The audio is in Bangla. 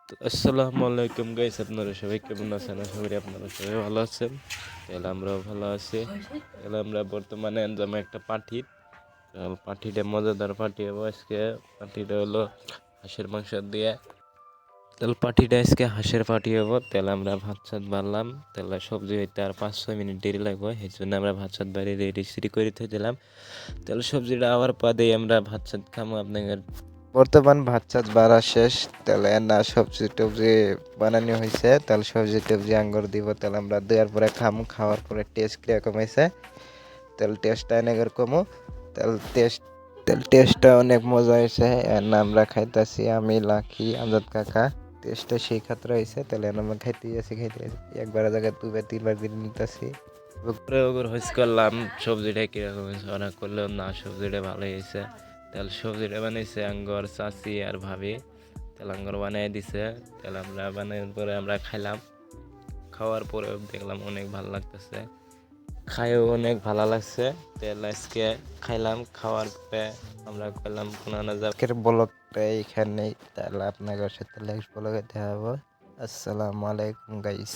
তো আসসালামু আলাইকুম গাইস, আপনারা সবাই কেমন আছেন? আশা করি আপনারা সবাই ভালো আছেন। তাহলে আমরাও ভালো আছি। তাহলে আমরা বর্তমানে আনজাম একটা পাঠি। পাঠিটা মজাদার পাঠি হবো আজকে। পাঠিটা হলো হাঁসের মাংস দিয়ে। তাহলে পাঠিটা আজকে হাঁসের পাঠি হবো। তাহলে আমরা ভাত সাত বাড়লাম। তাহলে সবজি হইতে আর 5-6 মিনিট দেরি লাগবে, এই জন্য আমরা ভাত সাত বাড়ি রেডি করে দিলাম। তাহলে সবজিটা আবার পদে আমরা ভাত সাত খামো আপনাদের। বর্তমান ভাত চাত বাড়া শেষ। তাহলে না সবজি টবজি বানানো হয়েছে। তাহলে সবজি টবজি আঙ্গুর দিব। তাহলে আমরা দেওয়ার পরে খামু, খাওয়ার পরে টেস্ট কিরকম হয়েছে। তাহলে টেস্টটা অনেক কমু। তাহলে টেস্টটা অনেক মজা হয়েছে। না আমরা খাইতেছি, আমি লাখি আমজাদ কাকা। টেস্টটা সেই খাত্র হয়েছে। তাহলে আমরা খাইতে একবার জায়গায় 2-3 বার করে নিতেছি। হয়েছে করলাম সবজিটা কিরকম হয়েছে, ওরা করলেও না সবজিটা ভালো হয়েছে। তাহলে সবজিটা বানাইছে আঙ্গর চাচি আর ভাবি। তাহলে আঙ্গর বানিয়ে দিছে। তাহলে আমরা বানানোর পরে আমরা খাইলাম। খাওয়ার পরে দেখলাম অনেক ভালো লাগতেছে, খাইও অনেক ভালো লাগছে। তাহলে আজকে খাইলাম, খাওয়ার পরে আমরা করলাম কোনো না যাকের ব্লগটা এইখানেই। তাহলে আপনাদের সাথে নেক্সট ব্লগে দেখা হবে। আসসালামু আলাইকুম গাইস।